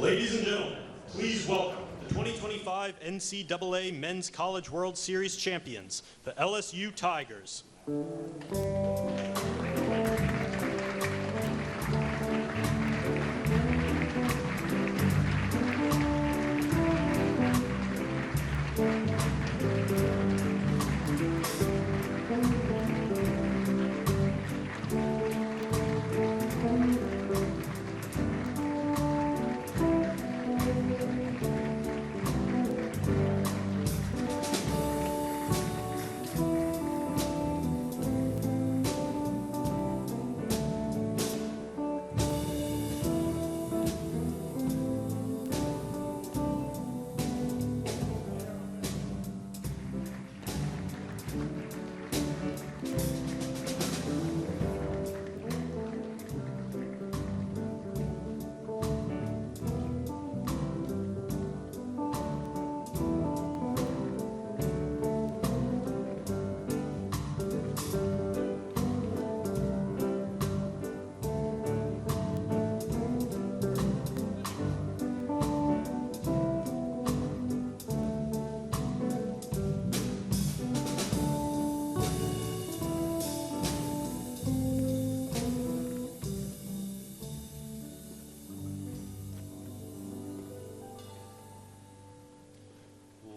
Ladies and gentlemen, please welcome the 2025 NCAA Men's College World Series champions, the LSU Tigers.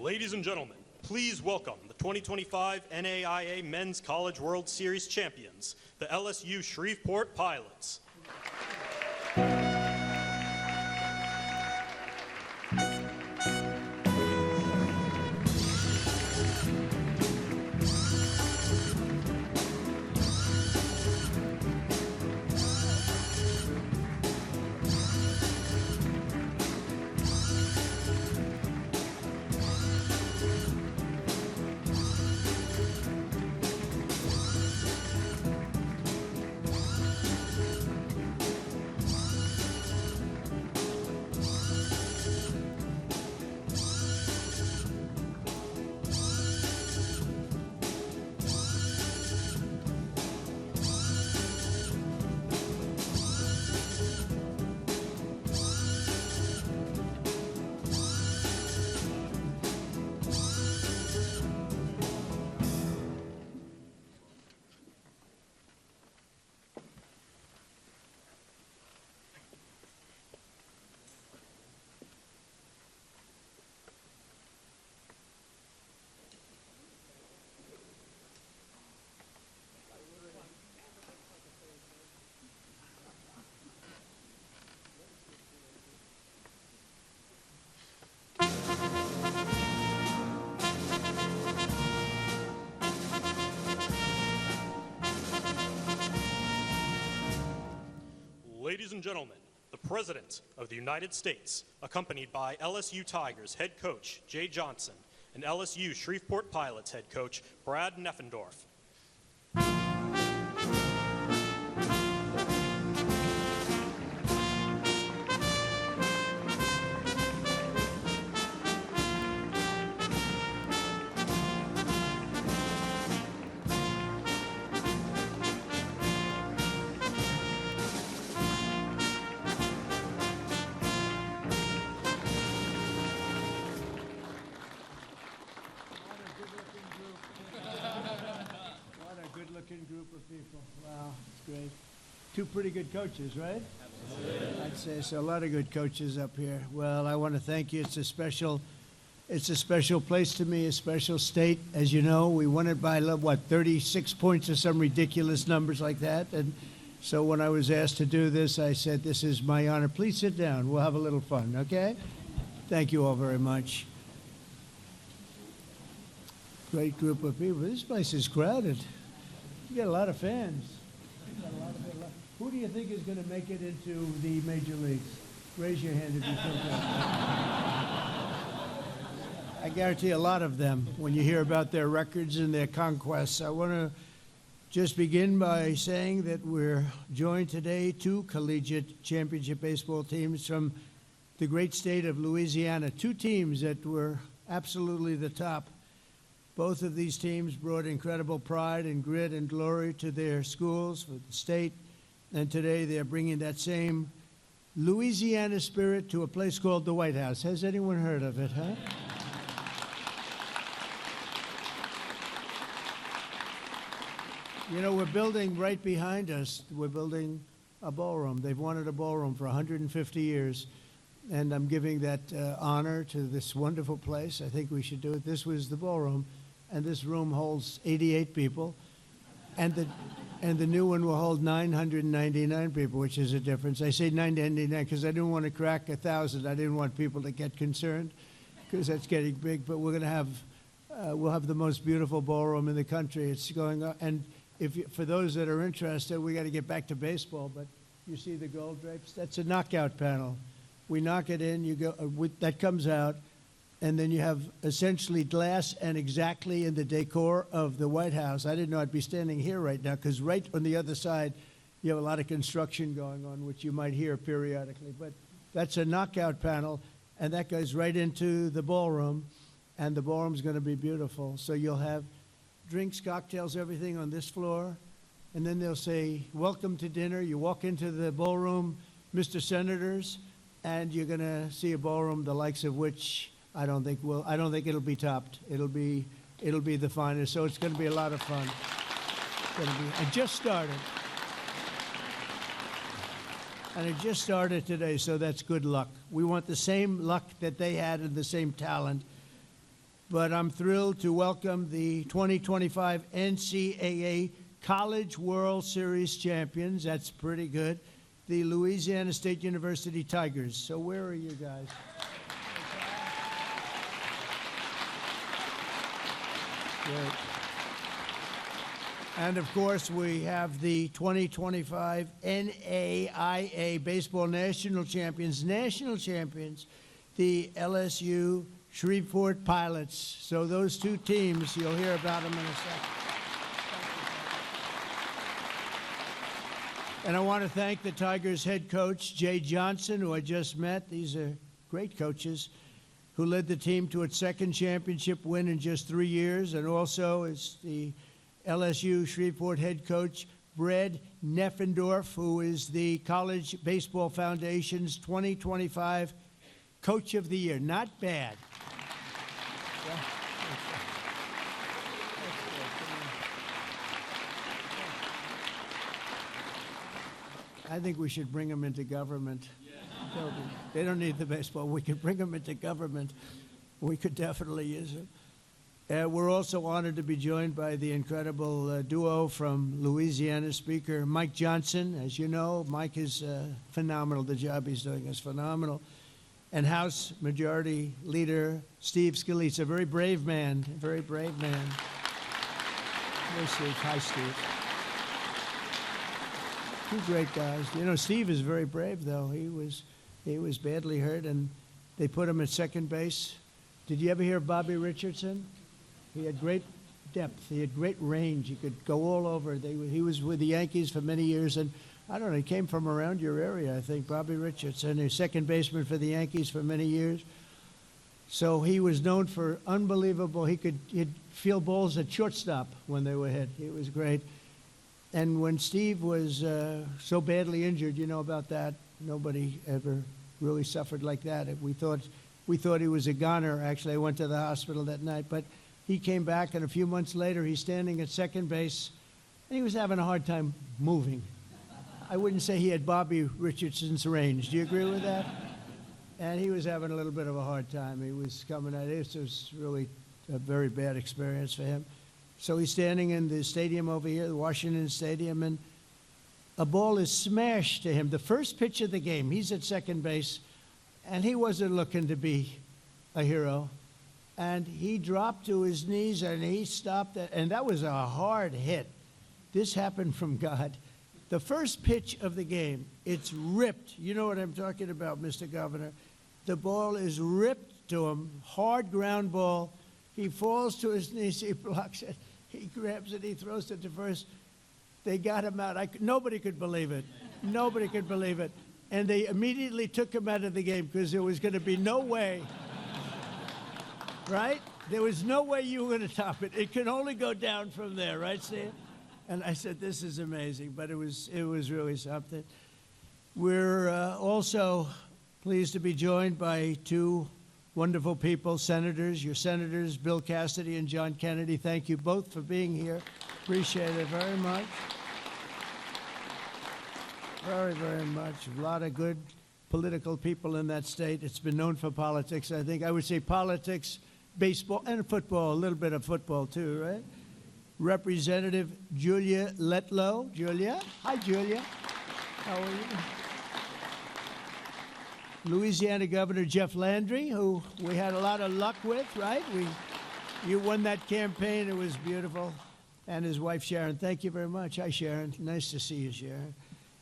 Ladies and gentlemen, please welcome the 2025 NAIA Men's College World Series champions, the LSU Shreveport Pilots. Ladies and gentlemen, the President of the United States, accompanied by LSU Tigers head coach Jay Johnson and LSU Shreveport Pilots head coach Brad Neffendorf. Group of people. Wow, it's great. Two pretty good coaches, right? Absolutely. I'd say so. A lot of good coaches up here. Well, I want to thank you. It's a special place to me, a special state. As you know, we won it by, 36 points or some ridiculous numbers like that. And so when I was asked to do this, I said, this is my honor. Please sit down. We'll have a little fun, okay? Thank you all very much. Great group of people. This place is crowded. You got a lot of fans. Who do you think is going to make it into the major leagues? Raise your hand if you think that. I guarantee a lot of them when you hear about their records and their conquests. I want to just begin by saying that we're joined today two collegiate championship baseball teams from the great state of Louisiana, two teams that were absolutely the top. Both of these teams brought incredible pride and grit and glory to their schools, for the state, and today they're bringing that same Louisiana spirit to a place called the White House. Has anyone heard of it, huh? You know, we're building right behind us, we're building a ballroom. They've wanted a ballroom for 150 years, and I'm giving that honor to this wonderful place. I think we should do it. This was the ballroom. And this room holds 88 people, and the new one will hold 999 people, which is a difference. I say 999 because I didn't want to crack 1,000. I didn't want people to get concerned because that's getting big. But we're going to have we'll have the most beautiful ballroom in the country. It's going on, and for those that are interested, we got to get back to baseball. But you see the gold drapes? That's a knockout panel. We knock it in. You go. That comes out. And then you have essentially glass and exactly in the decor of the White House. I didn't know I'd be standing here right now because right on the other side, you have a lot of construction going on, which you might hear periodically. But that's a knockout panel, and that goes right into the ballroom, and the ballroom's going to be beautiful. So you'll have drinks, cocktails, everything on this floor, and then they'll say, welcome to dinner. You walk into the ballroom, Mr. Senators, and you're going to see a ballroom the likes of which I don't think it'll be topped. It'll be the finest. So it's going to be a lot of fun. I just started. And it just started today, so that's good luck. We want the same luck that they had and the same talent. But I'm thrilled to welcome the 2025 NCAA College World Series champions. That's pretty good. The Louisiana State University Tigers. So where are you guys? Great. And of course, we have the 2025 NAIA Baseball National Champions, the LSU Shreveport Pilots. So those two teams, you'll hear about them in a second. And I want to thank the Tigers head coach, Jay Johnson, who I just met. These are great coaches, who led the team to its second championship win in just 3 years, and also is the LSU Shreveport head coach, Brad Neffendorf, who is the College Baseball Foundation's 2025 Coach of the Year. Not bad. I think we should bring them into government. They don't need the baseball. We could bring them into government. We could definitely use it. We're also honored to be joined by the incredible duo from Louisiana, Speaker Mike Johnson. As you know, Mike is phenomenal. The job he's doing is phenomenal. And House Majority Leader Steve Scalise, a very brave man, Hey, Steve. Hi, Steve. Two great guys. You know, Steve is very brave, though. He was badly hurt, and they put him at second base. Did you ever hear of Bobby Richardson? He had great depth. He had great range. He could go all over. He was with the Yankees for many years, and I don't know, he came from around your area, I think, Bobby Richardson. He was second baseman for the Yankees for many years. So he was known for unbelievable. He'd feel balls at shortstop when they were hit. He was great. And when Steve was so badly injured, you know about that. Nobody ever really suffered like that. We thought he was a goner. Actually, I went to the hospital that night. But he came back, and a few months later, he's standing at second base, and he was having a hard time moving. I wouldn't say he had Bobby Richardson's range. Do you agree with that? And he was having a little bit of a hard time. He was coming out. This was really a very bad experience for him. So he's standing in the stadium over here, the Washington Stadium, and a ball is smashed to him. The first pitch of the game, he's at second base, and he wasn't looking to be a hero. And he dropped to his knees, and he stopped it, and that was a hard hit. This happened from God. The first pitch of the game, it's ripped. You know what I'm talking about, Mr. Governor. The ball is ripped to him, hard ground ball. He falls to his knees, he blocks it, he grabs it, he throws it to first. They got him out. Nobody could believe it. Nobody could believe it. And they immediately took him out of the game because there was going to be no way, right? There was no way you were going to top it. It could only go down from there, right, Steve? And I said, this is amazing, but it was really something. We're also pleased to be joined by two wonderful people, senators, your senators, Bill Cassidy and John Kennedy. Thank you both for being here. Appreciate it very much. Very, very much. A lot of good political people in that state. It's been known for politics. I think I would say politics, baseball, and football, a little bit of football too, right? Representative Julia Letlow. Julia? Hi, Julia. How are you? Louisiana Governor Jeff Landry, who we had a lot of luck with, right? You won that campaign. It was beautiful. And his wife, Sharon. Thank you very much. Hi, Sharon. Nice to see you, Sharon.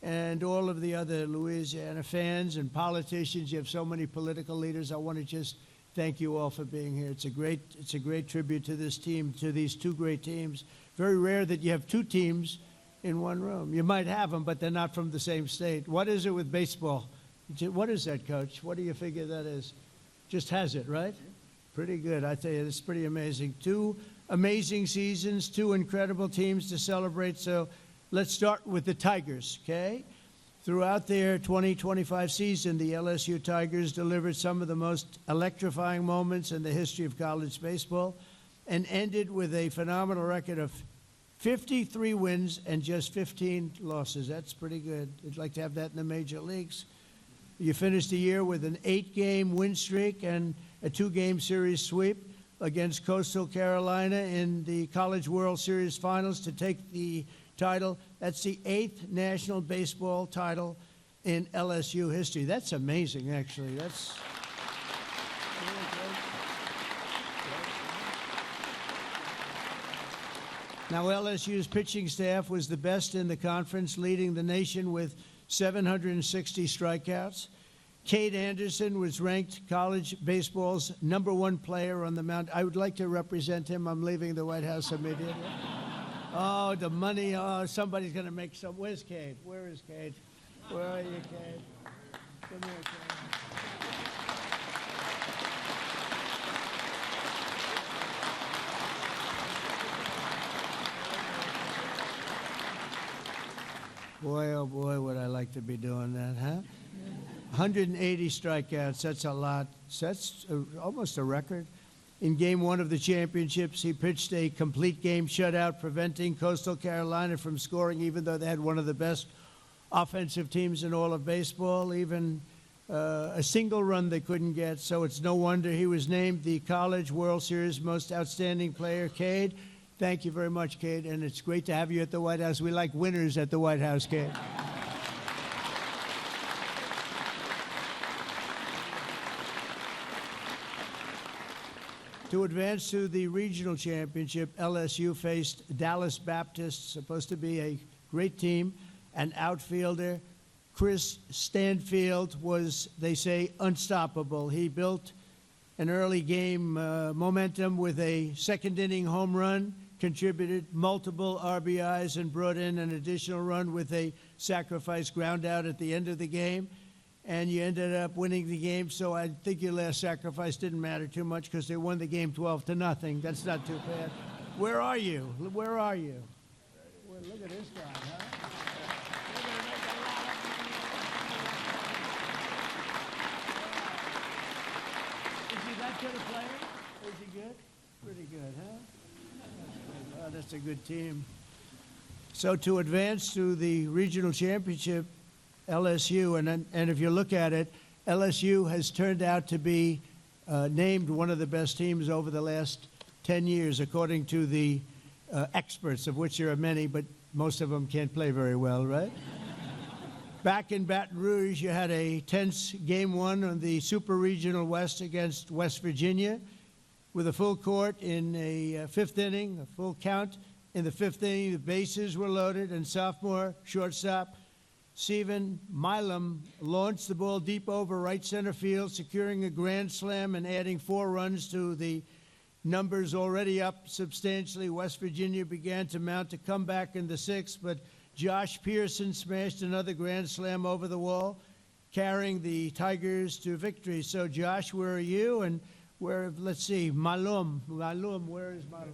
And all of the other Louisiana fans and politicians. You have so many political leaders. I want to just thank you all for being here. It's a great tribute to this team, to these two great teams. Very rare that you have two teams in one room. You might have them, but they're not from the same state. What is it with baseball? What is that, Coach? What do you figure that is? Just has it, right? Pretty good. I tell you, it's pretty amazing. Two amazing seasons, two incredible teams to celebrate. So let's start with the Tigers, okay? Throughout their 2025 season, the LSU Tigers delivered some of the most electrifying moments in the history of college baseball and ended with a phenomenal record of 53 wins and just 15 losses. That's pretty good. I'd like to have that in the major leagues. You finished the year with an 8-game win streak and a 2-game series sweep against Coastal Carolina in the College World Series Finals to take the title. That's the 8th national baseball title in LSU history. That's amazing, actually. That's really great. Now, LSU's pitching staff was the best in the conference, leading the nation with 760 strikeouts. Cade Anderson was ranked college baseball's #1 player on the mound. I would like to represent him. I'm leaving the White House immediately. Oh, the money. Oh, somebody's going to make some. Where's Cade? Where is Cade? Where are you, Cade? Come here, Cade. Boy, oh boy, would I like to be doing that, huh? 180 strikeouts, that's a lot. That's almost a record. In Game 1 of the championships, he pitched a complete game shutout, preventing Coastal Carolina from scoring, even though they had one of the best offensive teams in all of baseball. Even a single run they couldn't get, so it's no wonder he was named the College World Series Most Outstanding Player. Cade, thank you very much, Cade, and it's great to have you at the White House. We like winners at the White House, Cade. To advance to the regional championship, LSU faced Dallas Baptist, supposed to be a great team, an outfielder. Chris Stanfield was, they say, unstoppable. He built an early game momentum with a second-inning home run, contributed multiple RBIs, and brought in an additional run with a sacrifice ground out at the end of the game. And you ended up winning the game, so I think your last sacrifice didn't matter too much because they won the game 12-0. That's not too bad. Where are you? Where are you? Well, look at this guy, huh? Is he that good a player? Is he good? Pretty good, huh? Oh, that's a good team. So to advance to the regional championship, LSU, and if you look at it, LSU has turned out to be named one of the best teams over the last 10 years, according to the experts, of which there are many, but most of them can't play very well, right? Back in Baton Rouge, you had a tense Game 1 on the Super Regional West against West Virginia with a full court in a fifth inning, a full count. In the fifth inning, the bases were loaded, and sophomore shortstop Stephen Milam launched the ball deep over right center field, securing a grand slam and adding 4 runs to the numbers already up substantially. West Virginia began to mount a comeback in the sixth, but Josh Pearson smashed another grand slam over the wall, carrying the Tigers to victory. So, Josh, where are you? And where, let's see, Malum, where is Malum?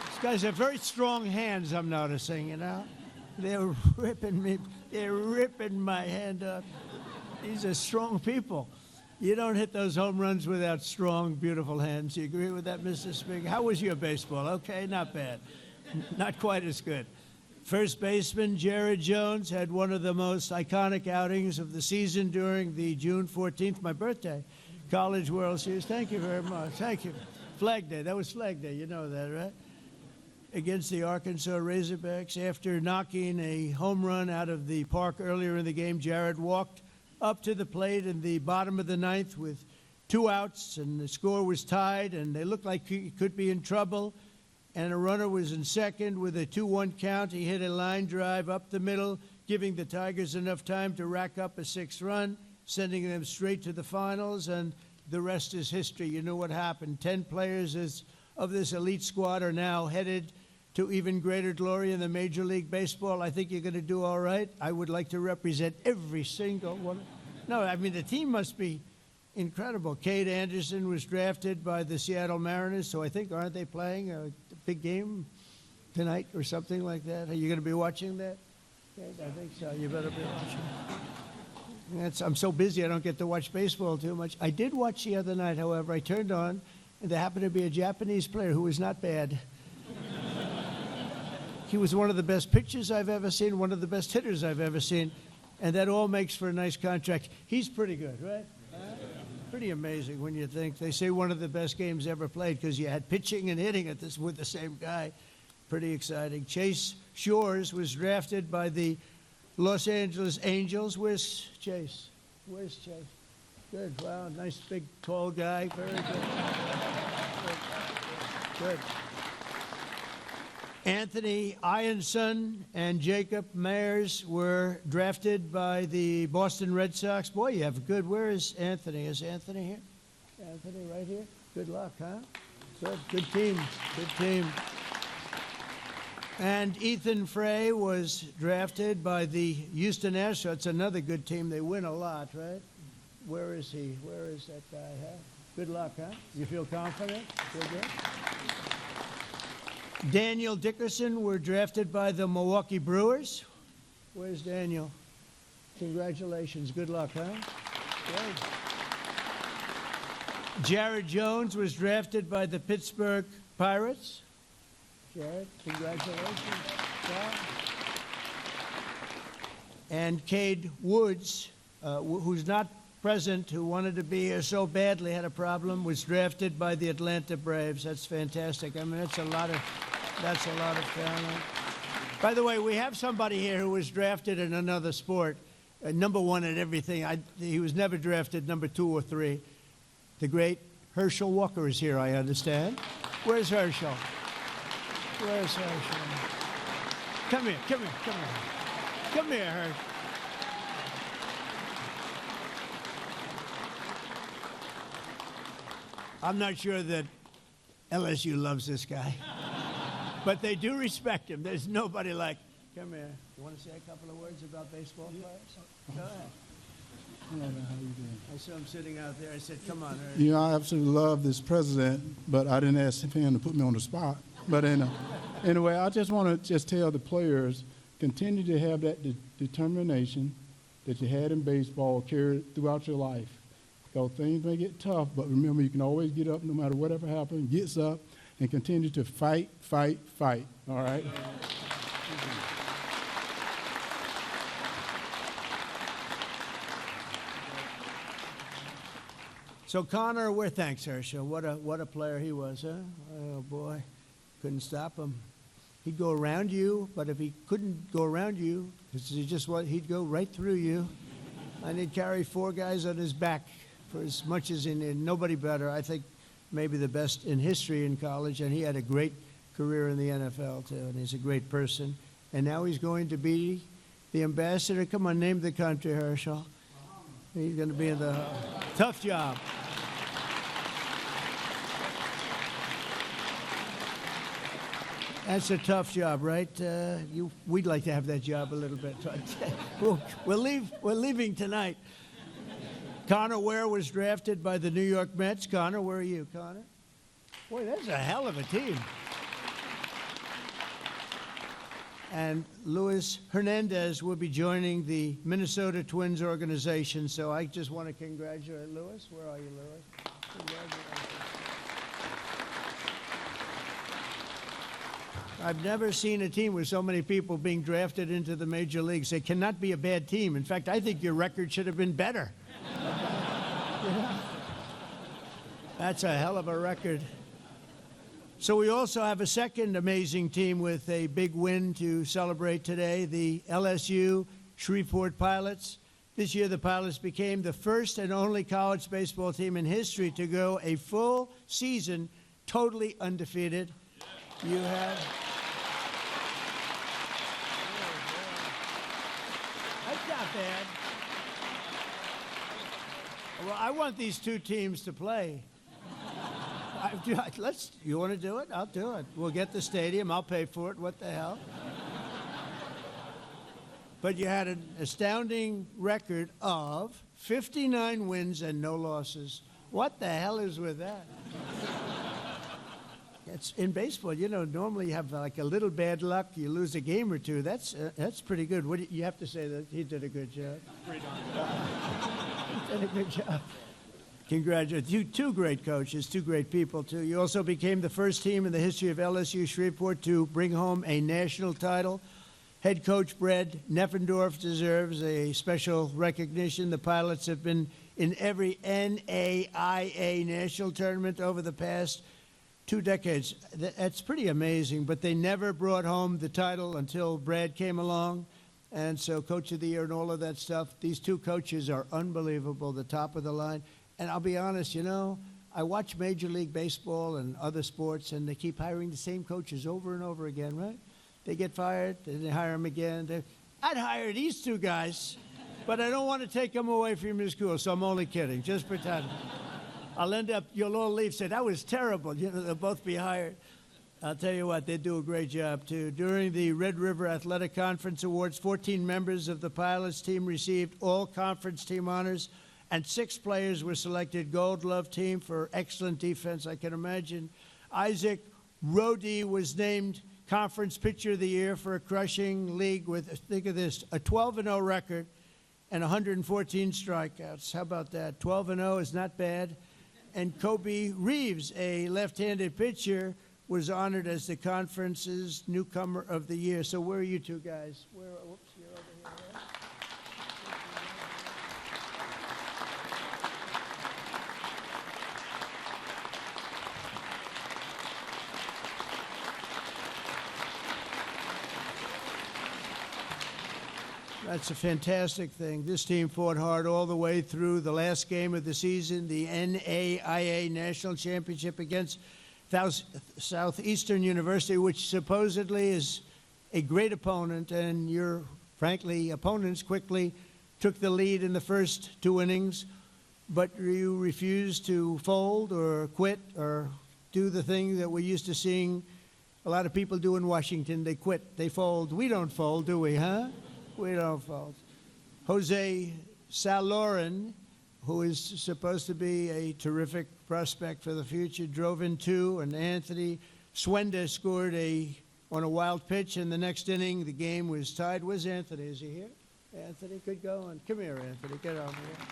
These guys have very strong hands, I'm noticing, you know. They're ripping my hand up. These are strong people. You don't hit those home runs without strong, beautiful hands. You agree with that, Mr. Speaker? How was your baseball? Okay, not bad. Not quite as good. First baseman Jared Jones had one of the most iconic outings of the season during the June 14th, my birthday, College World Series. Thank you very much. Thank you. Flag Day. That was Flag Day. You know that, right? Against the Arkansas Razorbacks. After knocking a home run out of the park earlier in the game, Jared walked up to the plate in the bottom of the ninth with 2 outs, and the score was tied, and they looked like he could be in trouble. And a runner was in second with a 2-1 count. He hit a line drive up the middle, giving the Tigers enough time to rack up a 6th run, sending them straight to the finals, and the rest is history. You know what happened. 10 players of this elite squad are now headed to even greater glory in the Major League Baseball. I think you're going to do all right. I would like to represent every single one. No, I mean, the team must be incredible. Cade Anderson was drafted by the Seattle Mariners, so I think, aren't they playing a big game tonight or something like that? Are you going to be watching that? Cade, I think so. You better be watching. I'm so busy I don't get to watch baseball too much. I did watch the other night, however. I turned on, and there happened to be a Japanese player who was not bad. He was one of the best pitchers I've ever seen, one of the best hitters I've ever seen, and that all makes for a nice contract. He's pretty good, right? Pretty amazing when you think. They say one of the best games ever played because you had pitching and hitting at this with the same guy. Pretty exciting. Chase Shores was drafted by the Los Angeles Angels. Where's Chase? Where's Chase? Good. Wow, nice big tall guy. Very good. Good. Anthony Ianson and Jacob Mayers were drafted by the Boston Red Sox. Boy, you have good. Where is Anthony? Is Anthony here? Anthony right here? Good luck, huh? Good. Good team. Good team. And Ethan Frey was drafted by the Houston Astros. It's another good team. They win a lot, right? Where is he? Where is that guy, huh? Good luck, huh? You feel confident? Feel good? Daniel Dickerson were drafted by the Milwaukee Brewers. Where's Daniel? Congratulations. Good luck, huh? Good. Jared Jones was drafted by the Pittsburgh Pirates. Jared, congratulations. Yeah. And Cade Woods, who's not present, who wanted to be here so badly, had a problem, was drafted by the Atlanta Braves. That's fantastic. I mean, that's a lot of talent. By the way, we have somebody here who was drafted in another sport, number 1 at everything. He was never drafted number 2 or 3. The great Herschel Walker is here, I understand. Where's Herschel? Where's Herschel? Come here, come here, come here. Come here, Herschel. I'm not sure that LSU loves this guy, but they do respect him. There's nobody like, come here. You want to say a couple of words about baseball players? Go ahead. Hello, man. How you doing? I saw him sitting out there. I said, come on, Herschel. You know, I absolutely love this president, but I didn't ask him to put me on the spot. But anyway, I just want to tell the players, continue to have that determination that you had in baseball carried throughout your life. Because things may get tough, but remember, you can always get up no matter whatever happens, gets up, and continue to fight, fight, fight. All right? So Connor, thanks, Herschel. What a player he was, huh? Oh boy, couldn't stop him. He'd go around you, but if he couldn't go around you, he'd go right through you, and he'd carry 4 guys on his back for as much as nobody better. I think maybe the best in history in college, and he had a great career in the NFL too, and he's a great person. And now he's going to be the ambassador. Come on, name the country, Herschel. He's going to be in the tough job. That's a tough job, right? We'd like to have that job a little bit. We're leaving tonight. Connor Ware was drafted by the New York Mets. Connor, where are you, Connor? Boy, that's a hell of a team. And Luis Hernandez will be joining the Minnesota Twins organization. So I just want to congratulate Luis. Where are you, Luis? Congratulations. I've never seen a team with so many people being drafted into the major leagues. It cannot be a bad team. In fact, I think your record should have been better. Yeah. That's a hell of a record. So we also have a second amazing team with a big win to celebrate today, the LSU Shreveport Pilots. This year, the Pilots became the first and only college baseball team in history to go a full season totally undefeated. You have... That's not bad. Well, I want these 2 teams to play. You want to do it? I'll do it. We'll get the stadium. I'll pay for it. What the hell? But you had an astounding record of 59 wins and no losses. What the hell is with that? It's in baseball, normally you have like a little bad luck. You lose a game or 2. That's pretty good. What do you have to say that he did a good job? Pretty darn good. He did a good job. Congratulations. You 2 great coaches, 2 great people, too. You also became the first team in the history of LSU Shreveport to bring home a national title. Head coach Brad Neffendorf deserves a special recognition. The Pilots have been in every NAIA national tournament over the past 2 decades. That's pretty amazing, but they never brought home the title until Brad came along. And so Coach of the Year and all of that stuff, these 2 coaches are unbelievable, the top of the line. And I'll be honest, I watch Major League Baseball and other sports, and they keep hiring the same coaches over and over again, right? They get fired, then they hire them again. I'd hire these 2 guys, but I don't want to take them away from your school, so I'm only kidding. Just pretend. You'll all leave, say, that was terrible. They'll both be hired. I'll tell you what, they do a great job, too. During the Red River Athletic Conference Awards, 14 members of the Pilots team received all conference team honors, and 6 players were selected Gold Glove team for excellent defense. I can imagine. Isaac Rodey was named Conference Pitcher of the Year for a crushing league with, think of this, a 12-0 record and 114 strikeouts. How about that? 12-0 is not bad. And Kobe Reeves, a left-handed pitcher, was honored as the conference's newcomer of the year. So where are you 2 guys? Whoops, you're over here, right? That's a fantastic thing. This team fought hard all the way through the last game of the season, the NAIA National Championship against Southeastern University, which supposedly is a great opponent, and your, frankly, opponents quickly took the lead in the first 2 innings, but you refused to fold or quit or do the thing that we're used to seeing a lot of people do in Washington. They quit, they fold. We don't fold, do we, huh? We don't fold. Jose Saloren, who is supposed to be a terrific prospect for the future, drove in 2, and Anthony Swenda scored on a wild pitch. In the next inning, the game was tied. Where's Anthony? Is he here? Anthony, good going. Come here, Anthony. Get over here.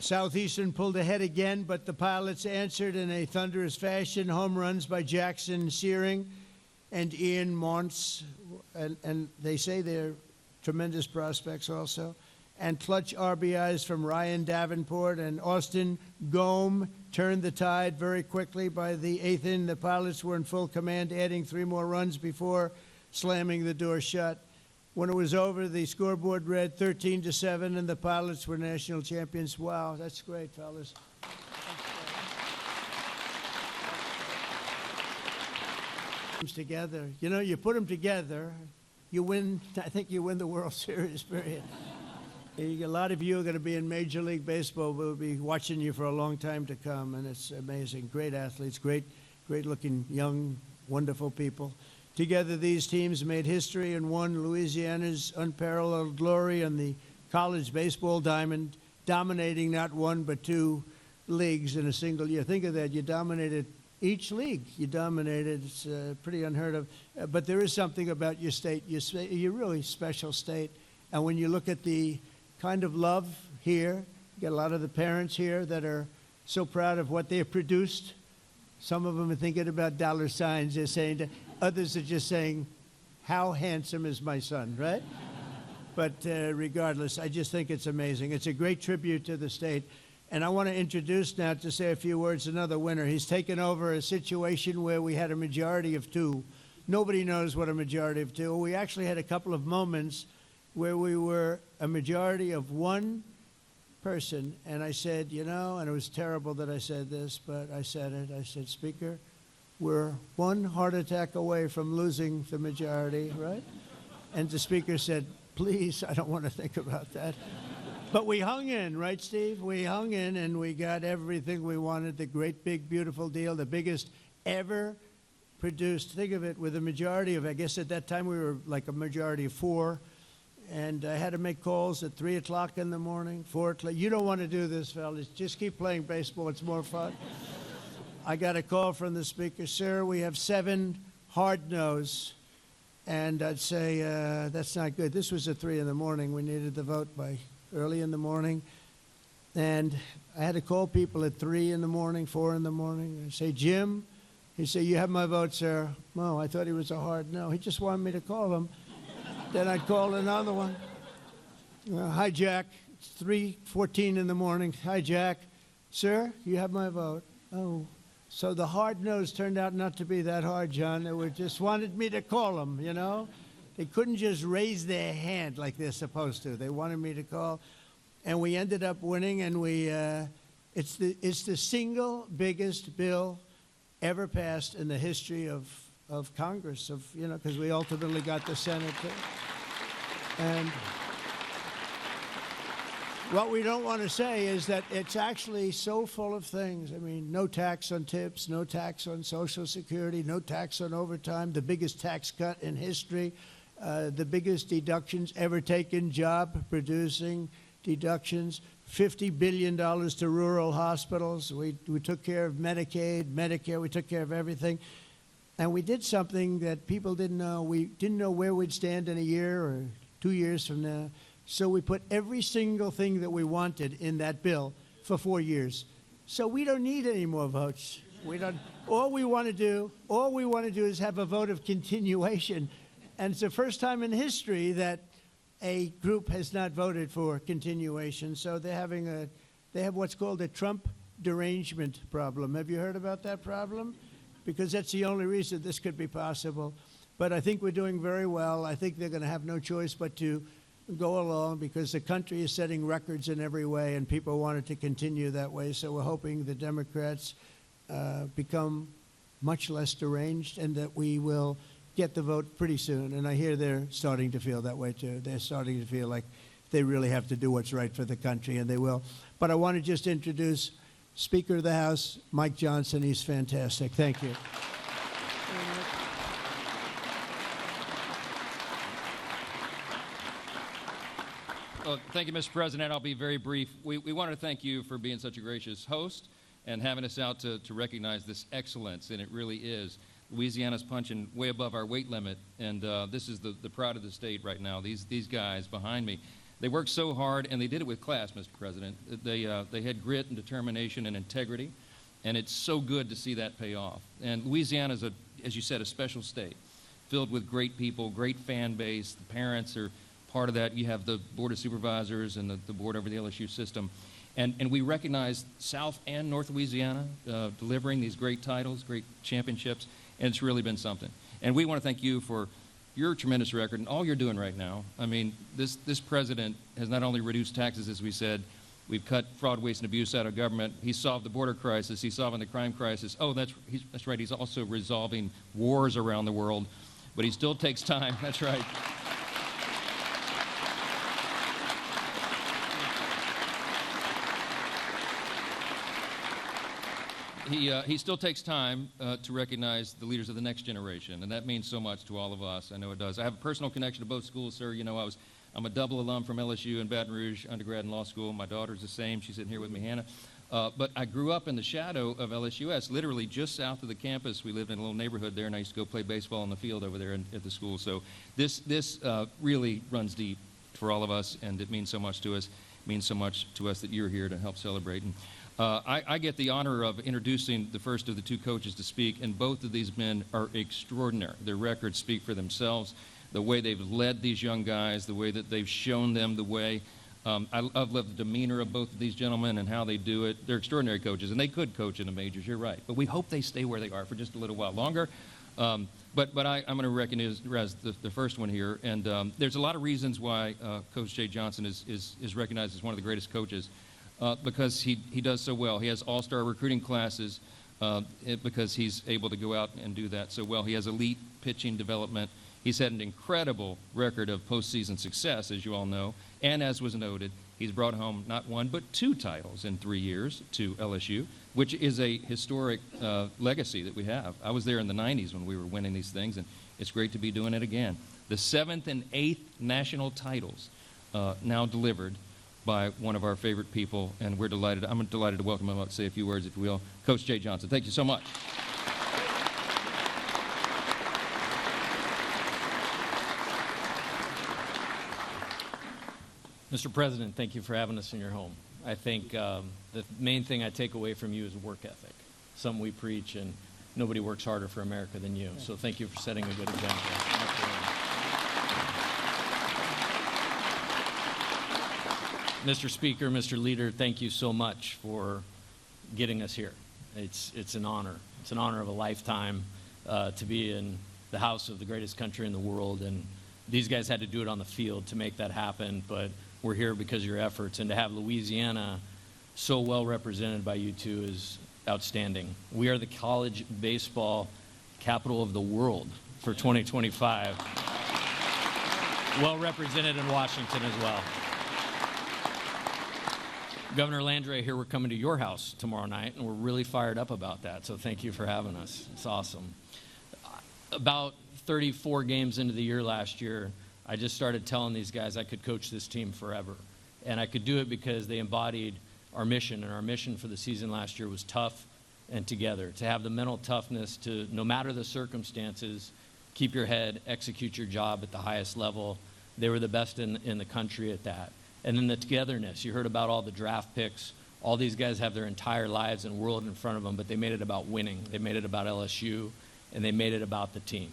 Southeastern pulled ahead again, but the Pilots answered in a thunderous fashion. Home runs by Jackson Searing and Ian Montz, and they say they're tremendous prospects also. And clutch RBIs from Ryan Davenport and Austin Gome turned the tide very quickly. By the 8th inning, the Pilots were in full command, adding 3 more runs before slamming the door shut. When it was over, the scoreboard read 13-7, and the Pilots were national champions. Wow, that's great, fellas. Together, you know, you put them together, you win. I think you win the World Series. Period. A lot of you are going to be in Major League Baseball. We'll be watching you for a long time to come, and it's amazing. Great athletes, great-looking, young, wonderful people. Together, these teams made history and won Louisiana's unparalleled glory on the college baseball diamond, dominating not 1 but 2 leagues in a single year. Think of that. You dominated each league. You dominated. It's pretty unheard of. But there is something about your state. You're really special state. And when you look at the kind of love here, you get a lot of the parents here that are so proud of what they have produced. Some of them are thinking about dollar signs. They're saying to others are just saying, how handsome is my son, right? But regardless, I just think it's amazing. It's a great tribute to the state. And I want to introduce now, to say a few words, another winner. He's taken over a situation where we had a majority of 2. Nobody knows what a majority of 2. We actually had a couple of moments where we were a majority of 1 person. And I said, you know, and it was terrible that I said this, but I said it. I said, Speaker, we're 1 heart attack away from losing the majority, right? And the Speaker said, please, I don't want to think about that. But we hung in, right, Steve? We hung in, and we got everything we wanted, the great, big, beautiful deal, the biggest ever produced. Think of it, with a majority of, I guess at that time we were like a majority of 4. And I had to make calls at 3 o'clock in the morning, 4 o'clock. You don't want to do this, fellas. Just keep playing baseball. It's more fun. I got a call from the Speaker. Sir, we have 7 hard no's. And I'd say, that's not good. This was at 3 in the morning. We needed the vote by early in the morning. And I had to call people at 3 in the morning, 4 in the morning. I'd say, Jim, he'd say, you have my vote, sir. No, I thought he was a hard no. He just wanted me to call him. Then I'd call another one. Hi, Jack. It's 3:14 in the morning. Hi, Jack. Sir, you have my vote. Oh. So the hard no's turned out not to be that hard, John. They were just wanted me to call them, you know. They couldn't just raise their hand like they're supposed to. They wanted me to call. And we ended up winning, and it's the single biggest bill ever passed in the history of Congress, because we ultimately got the Senate too. And what we don't want to say is that it's actually so full of things. I mean, no tax on tips, no tax on Social Security, no tax on overtime, the biggest tax cut in history, the biggest deductions ever taken, job-producing deductions, $50 billion to rural hospitals. We took care of Medicaid, Medicare, we took care of everything. And we did something that people didn't know. We didn't know where we'd stand in a year or 2 years from now. So we put every single thing that we wanted in that bill for 4 years. So we don't need any more votes. All we want to do is have a vote of continuation. And it's the first time in history that a group has not voted for continuation. So they have what's called a Trump derangement problem. Have you heard about that problem? Because that's the only reason this could be possible. But I think we're doing very well. I think they're going to have no choice but to go along because the country is setting records in every way, and people want it to continue that way. So we're hoping the Democrats become much less deranged and that we will get the vote pretty soon. And I hear they're starting to feel that way, too. They're starting to feel like they really have to do what's right for the country, and they will. But I want to just introduce Speaker of the House, Mike Johnson. He's fantastic. Thank you. Well, thank you, Mr. President. I'll be very brief. We want to thank you for being such a gracious host and having us out to recognize this excellence, and it really is. Louisiana's punching way above our weight limit, and this is the pride of the state right now. These guys behind me, they worked so hard, and they did it with class, Mr. President. They had grit and determination and integrity, and it's so good to see that pay off. And Louisiana's, as you said, a special state filled with great people, great fan base. The parents are part of that. You have the Board of Supervisors and the board over the LSU system. And we recognize South and North Louisiana delivering these great titles, great championships, and it's really been something. And we want to thank you for your tremendous record and all you're doing right now. I mean, this president has not only reduced taxes, as we said, we've cut fraud, waste, and abuse out of government. He's solved the border crisis. He's solving the crime crisis. Oh, that's right. He's also resolving wars around the world. But he still takes time. That's right. He still takes time to recognize the leaders of the next generation, and that means so much to all of us. I know it does. I have a personal connection to both schools, sir. You know, I'm a double alum from LSU and Baton Rouge, undergrad and law school. My daughter's the same. She's sitting here with me, Hannah. But I grew up in the shadow of LSUS, literally just south of the campus. We lived in a little neighborhood there, and I used to go play baseball on the field over there at the school. So this really runs deep for all of us, and it means so much to us. It means so much to us that you're here to help celebrate. And I get the honor of introducing the first of the two coaches to speak, and both of these men are extraordinary. Their records speak for themselves, the way they've led these young guys, the way that they've shown them the way. I've loved the demeanor of both of these gentlemen and how they do it. They're extraordinary coaches, and they could coach in the majors, you're right. But we hope they stay where they are for just a little while longer. But I'm going to recognize the first one here, and there's a lot of reasons why Coach Jay Johnson is recognized as one of the greatest coaches. Because he does so well. He has all-star recruiting classes because he's able to go out and do that so well. He has elite pitching development. He's had an incredible record of postseason success, as you all know. And as was noted, he's brought home not one but 2 titles in 3 years to LSU, which is a historic legacy that we have. I was there in the 90s when we were winning these things, and it's great to be doing it again. The 7th and 8th national titles now delivered by one of our favorite people, and we're delighted. I'm delighted to welcome him up, say a few words, if you will. Coach Jay Johnson, thank you so much. Mr. President, thank you for having us in your home. I think the main thing I take away from you is work ethic, something we preach, and nobody works harder for America than you. So thank you for setting a good example. Mr. Speaker, Mr. Leader, thank you so much for getting us here. It's an honor. It's an honor of a lifetime to be in the house of the greatest country in the world. And these guys had to do it on the field to make that happen, but we're here because of your efforts. And to have Louisiana so well represented by you two is outstanding. We are the college baseball capital of the world for 2025. Well represented in Washington as well. Governor Landry, here we're coming to your house tomorrow night, and we're really fired up about that, so thank you for having us. It's awesome. About 34 games into the year last year, I just started telling these guys I could coach this team forever, and I could do it because they embodied our mission, and our mission for the season last year was tough and together, to have the mental toughness to, no matter the circumstances, keep your head, execute your job at the highest level. They were the best in the country at that. And then the togetherness. You heard about all the draft picks. All these guys have their entire lives and world in front of them, but they made it about winning. They made it about LSU, and they made it about the team.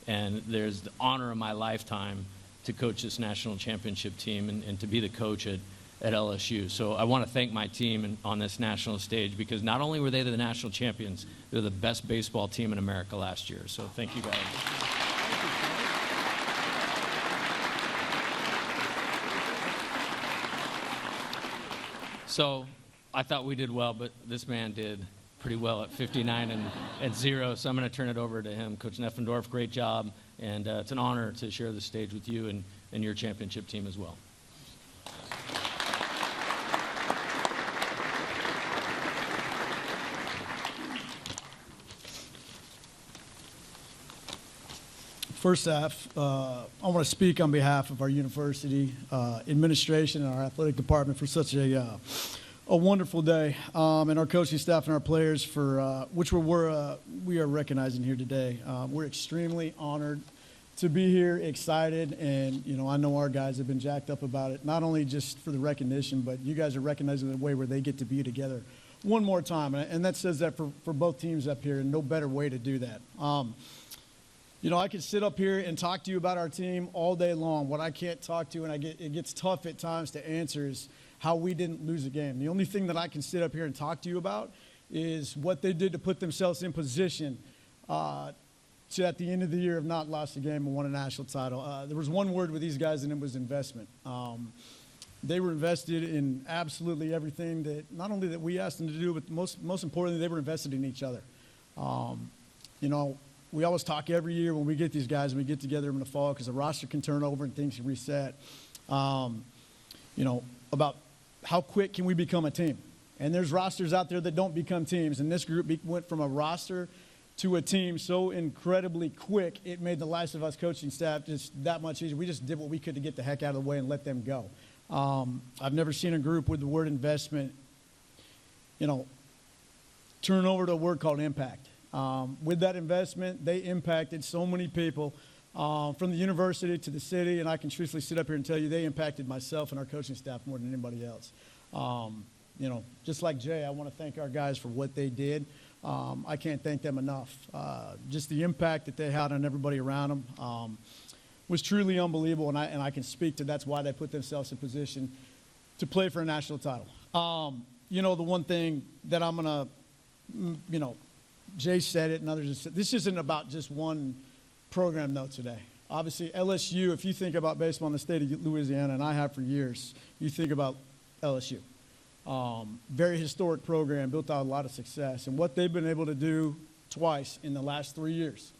And there's the honor of my lifetime to coach this national championship team and to be the coach at at LSU. So I want to thank my team on this national stage, because not only were they the national champions, they're the best baseball team in America last year. So thank you guys. So I thought we did well, but this man did pretty well at 59 and 0. So I'm going to turn it over to him. Coach Neffendorf, great job. And it's an honor to share the stage with you and your championship team as well. First off, I want to speak on behalf of our university administration and our athletic department for such a wonderful day, and our coaching staff and our players for which we are recognizing here today. We're extremely honored to be here, excited, and I know our guys have been jacked up about it. Not only just for the recognition, but you guys are recognizing the way where they get to be together one more time, and that says that for both teams up here, and no better way to do that. I could sit up here and talk to you about our team all day long. What I can't talk to, and it gets tough at times to answer, is how we didn't lose a game. The only thing that I can sit up here and talk to you about is what they did to put themselves in position to, at the end of the year, have not lost a game and won a national title. There was one word with these guys, and it was investment. They were invested in absolutely everything that, not only that we asked them to do, but most importantly, they were invested in each other. We always talk every year when we get these guys and we get together in the fall, because the roster can turn over and things can reset, about how quick can we become a team. And there's rosters out there that don't become teams. And this group went from a roster to a team so incredibly quick, it made the lives of us coaching staff just that much easier. We just did what we could to get the heck out of the way and let them go. I've never seen a group with the word investment, turn over to a word called impact. With that investment, they impacted so many people from the university to the city, and I can truthfully sit up here and tell you they impacted myself and our coaching staff more than anybody else. Just like Jay, I want to thank our guys for what they did. I can't thank them enough. Just the impact that they had on everybody around them was truly unbelievable, and I can speak to that's why they put themselves in position to play for a national title. The one thing that I'm going to, Jay said it and others have said, this isn't about just one program, though, today. Obviously, LSU, if you think about baseball in the state of Louisiana, and I have for years, you think about LSU. Very historic program, built out a lot of success. And what they've been able to do twice in the last 3 years.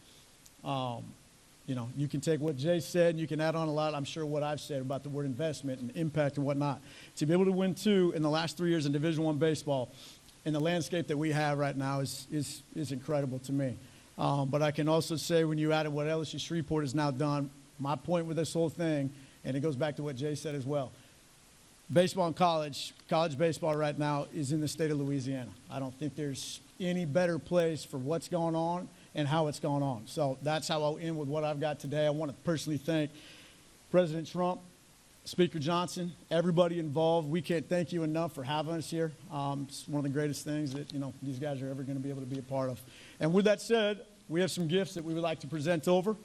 You can take what Jay said and you can add on a lot, I'm sure, what I've said about the word investment and impact and whatnot. To be able to win 2 in the last 3 years in Division I baseball in the landscape that we have right now is incredible to me. But I can also say, when you added what LSU Shreveport has now done, my point with this whole thing, and it goes back to what Jay said as well, baseball and college baseball right now is in the state of Louisiana. I don't think there's any better place for what's going on and how it's going on. So that's how I'll end with what I've got today. I want to personally thank President Trump, Speaker Johnson, everybody involved. We can't thank you enough for having us here. It's one of the greatest things that these guys are ever going to be able to be a part of. And with that said, we have some gifts that we would like to present over.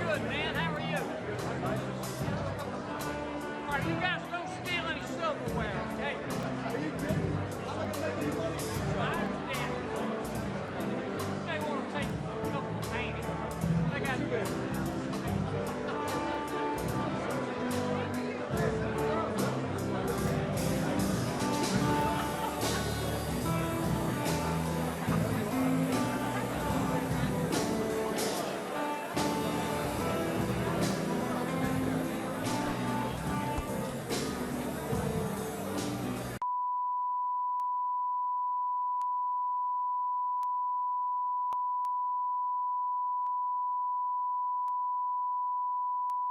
Good, man. How are you? All right, you guys